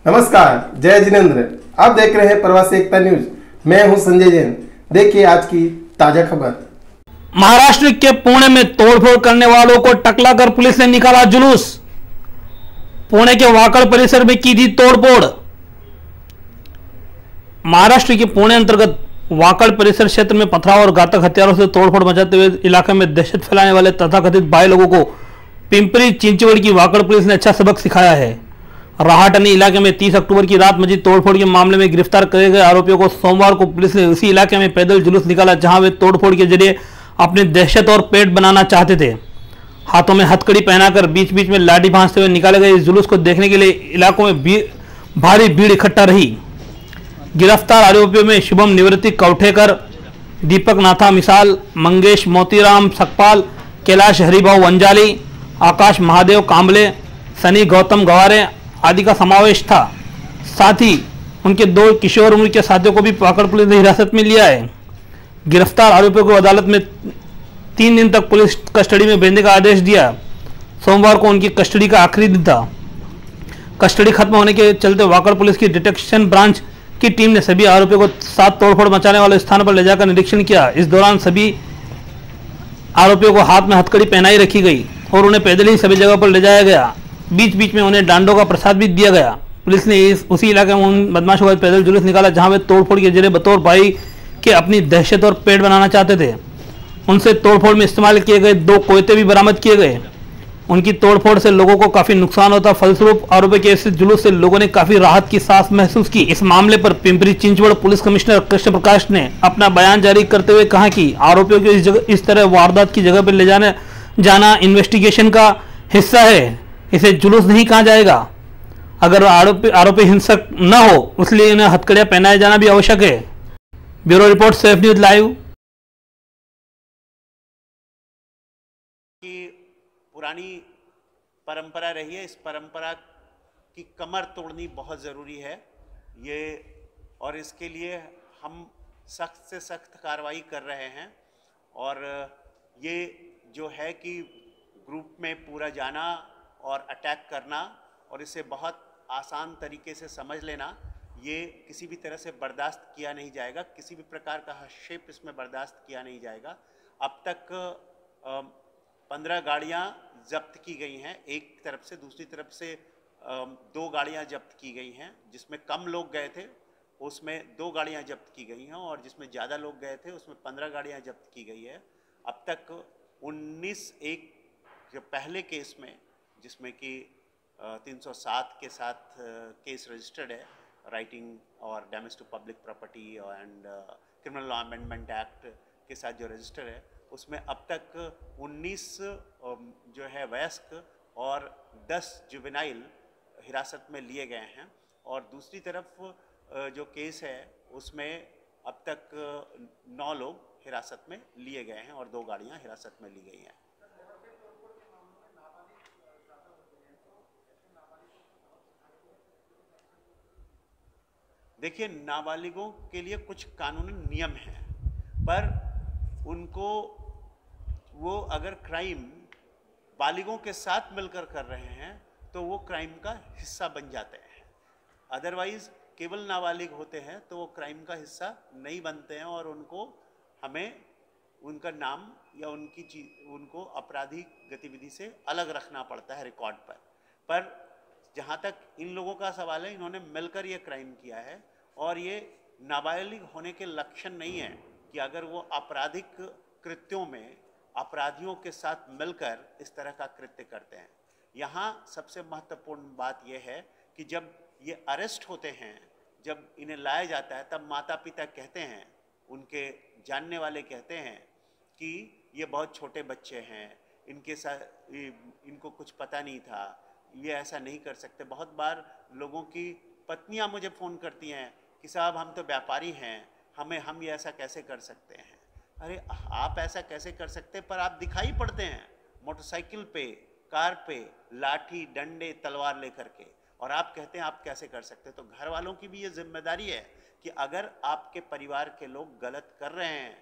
नमस्कार, जय जिनेंद्र। आप देख रहे हैं प्रवासी एकता न्यूज। मैं हूं संजय जैन। देखिए आज की ताजा खबर। महाराष्ट्र के पुणे में तोड़फोड़ करने वालों को टकलाकर पुलिस ने निकाला जुलूस। पुणे के वाकड़ परिसर में की थी तोड़फोड़। महाराष्ट्र के पुणे अंतर्गत वाकड़ परिसर क्षेत्र में पथराव और घातक हथियारों से तोड़फोड़ मचाते हुए इलाके में दहशत फैलाने वाले तथाकथित 22 लोगों को पिंपरी चिंचवड़ की वाकड़ पुलिस ने अच्छा सबक सिखाया है। राहाटनी इलाके में 30 अक्टूबर की रात मची तोड़फोड़ के मामले में गिरफ्तार करे गए आरोपियों को सोमवार को पुलिस ने उसी इलाके में पैदल जुलूस निकाला जहां वे तोड़फोड़ के जरिए अपनी दहशत और पेट बनाना चाहते थे। हाथों में हथकड़ी पहनाकर बीच बीच में लाठी भांजते हुए निकाले गए इस जुलूस को देखने के लिए इलाकों में भारी भीड़ इकट्ठा रही। गिरफ्तार आरोपियों में शुभम निवृत्ति कौठेकर, दीपक नाथा मिसाल, मंगेश मोतीराम सकपाल, कैलाश हरिभाऊ वंजाली, आकाश महादेव कांबले, सनी गौतम गवारे आदि का समावेश था। साथ ही उनके 2 किशोर उम्र के साथियों को भी वाकड़ पुलिस ने हिरासत में लिया है। गिरफ्तार आरोपियों को अदालत में 3 दिन तक पुलिस कस्टडी में भेजने का आदेश दिया। सोमवार को उनकी कस्टडी का आखिरी दिन था। कस्टडी खत्म होने के चलते वाकड़ पुलिस की डिटेक्शन ब्रांच की टीम ने सभी आरोपियों को साथ तोड़फोड़ मचाने वाले स्थान पर ले जाकर निरीक्षण किया। इस दौरान सभी आरोपियों को हाथ में हथकड़ी पहनाई रखी गई और उन्हें पैदल ही सभी जगह पर ले जाया गया। बीच बीच में उन्हें डांडों का प्रसाद भी दिया गया। पुलिस ने उसी इलाके में उन बदमाशों का पैदल जुलूस निकाला जहां वे तोड़फोड़ के जरिए बतौर भाई के अपनी दहशत और पेट बनाना चाहते थे। उनसे तोड़फोड़ में इस्तेमाल किए गए 2 कोयते भी बरामद किए गए। उनकी तोड़फोड़ से लोगों को काफी नुकसान होता। फलस्वरूप आरोपी के इस जुलूस से लोगों ने काफी राहत की सांस महसूस की। इस मामले पर पिंपरी चिंचवड़ पुलिस कमिश्नर कृष्ण प्रकाश ने अपना बयान जारी करते हुए कहा कि आरोपियों को इस तरह वारदात की जगह पर ले जाना इन्वेस्टिगेशन का हिस्सा है। इसे जुलूस नहीं कहा जाएगा। अगर आरोपी हिंसक न हो इसलिए इन्हें हथकड़ियां पहनाया जाना भी आवश्यक है। Bureau report, safe news live. की पुरानी परंपरा रही है, इस परंपरा की कमर तोड़नी बहुत ज़रूरी है ये, और इसके लिए हम सख्त से सख्त कार्रवाई कर रहे हैं। और ये जो है कि ग्रुप में पूरा जाना और अटैक करना और इसे बहुत आसान तरीके से समझ लेना, ये किसी भी तरह से बर्दाश्त किया नहीं जाएगा। किसी भी प्रकार का हस्तक्षेप इसमें बर्दाश्त किया नहीं जाएगा। अब तक 15 गाड़ियां जब्त की गई हैं एक तरफ से, दूसरी तरफ से 2 गाड़ियां जब्त की गई हैं। जिसमें कम लोग गए थे उसमें 2 गाड़ियां जब्त की गई हैं और जिसमें ज़्यादा लोग गए थे उसमें 15 गाड़ियां जब्त की गई है। अब तक 19 एक जो पहले केस में, जिसमें कि 307 के साथ केस रजिस्टर्ड है, राइटिंग और damage to public property and criminal law amendment act के साथ जो रजिस्टर है, उसमें अब तक 19 जो है वयस्क और 10 जुवेनाइल हिरासत में लिए गए हैं। और दूसरी तरफ जो केस है उसमें अब तक 9 लोग हिरासत में लिए गए हैं और 2 गाड़ियां हिरासत में ली गई हैं। देखिए, नाबालिगों के लिए कुछ कानूनी नियम हैं, पर उनको वो अगर क्राइम बालिगों के साथ मिलकर कर रहे हैं तो वो क्राइम का हिस्सा बन जाते हैं। अदरवाइज केवल नाबालिग होते हैं तो वो क्राइम का हिस्सा नहीं बनते हैं और उनको हमें उनका नाम या उनको आपराधिक गतिविधि से अलग रखना पड़ता है रिकॉर्ड पर जहाँ तक इन लोगों का सवाल है, इन्होंने मिलकर ये क्राइम किया है और ये नाबालिग होने के लक्षण नहीं है कि अगर वो आपराधिक कृत्यों में अपराधियों के साथ मिलकर इस तरह का कृत्य करते हैं। यहाँ सबसे महत्वपूर्ण बात यह है कि जब ये अरेस्ट होते हैं, जब इन्हें लाया जाता है, तब माता पिता कहते हैं, उनके जानने वाले कहते हैं कि ये बहुत छोटे बच्चे हैं, इनके साथ इनको कुछ पता नहीं था, ये ऐसा नहीं कर सकते। बहुत बार लोगों की पत्नियां मुझे फ़ोन करती हैं कि साहब हम तो व्यापारी हैं, हम ये ऐसा कैसे कर सकते हैं। अरे आप ऐसा कैसे कर सकते, पर आप दिखाई पड़ते हैं मोटरसाइकिल पे, कार पे, लाठी डंडे तलवार लेकर के, और आप कहते हैं आप कैसे कर सकते। तो घर वालों की भी ये जिम्मेदारी है कि अगर आपके परिवार के लोग गलत कर रहे हैं,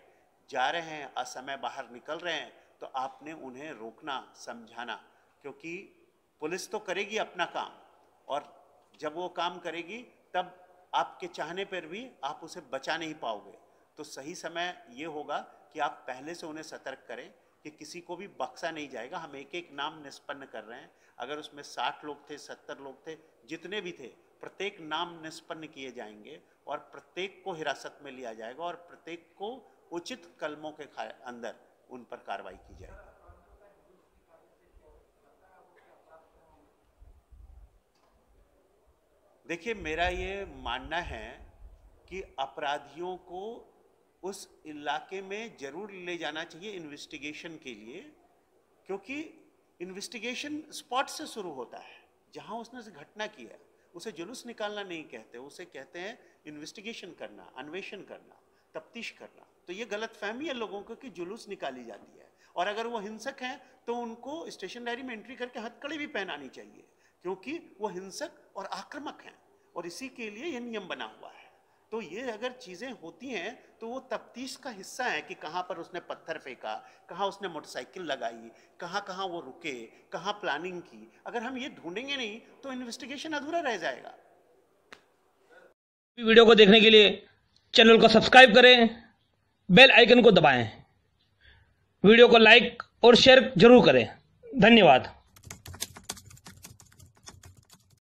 जा रहे हैं, असमय बाहर निकल रहे हैं, तो आपने उन्हें रोकना, समझाना, क्योंकि पुलिस तो करेगी अपना काम और जब वो काम करेगी तब आपके चाहने पर भी आप उसे बचा नहीं पाओगे। तो सही समय ये होगा कि आप पहले से उन्हें सतर्क करें कि किसी को भी बख्शा नहीं जाएगा। हम एक एक नाम निष्पन्न कर रहे हैं। अगर उसमें 60 लोग थे, 70 लोग थे, जितने भी थे, प्रत्येक नाम निष्पन्न किए जाएंगे और प्रत्येक को हिरासत में लिया जाएगा और प्रत्येक को उचित कलमों के अंदर उन पर कार्रवाई की जाएगी। देखिए, मेरा ये मानना है कि अपराधियों को उस इलाके में जरूर ले जाना चाहिए इन्वेस्टिगेशन के लिए, क्योंकि इन्वेस्टिगेशन स्पॉट से शुरू होता है। जहां उसने घटना की है उसे जुलूस निकालना नहीं कहते, उसे कहते हैं इन्वेस्टिगेशन करना, अन्वेषण करना, तफ्तीश करना। तो ये गलतफहमी है लोगों को कि जुलूस निकाली जाती है, और अगर वो हिंसक हैं तो उनको स्टेशन डायरी में एंट्री करके हथकड़ी भी पहनानी चाहिए, क्योंकि वो हिंसक और आक्रामक हैं और इसी के लिए ये नियम बना हुआ है। तो ये अगर चीज़ें होती हैं तो वो तफ्तीश का हिस्सा है कि कहाँ पर उसने पत्थर फेंका, कहाँ उसने मोटरसाइकिल लगाई, कहाँ कहाँ वो रुके, कहाँ प्लानिंग की। अगर हम ये ढूंढेंगे नहीं तो इन्वेस्टिगेशन अधूरा रह जाएगा। वीडियो को देखने के लिए चैनल को सब्सक्राइब करें, बेल आइकन को दबाएं, वीडियो को लाइक और शेयर जरूर करें। धन्यवाद।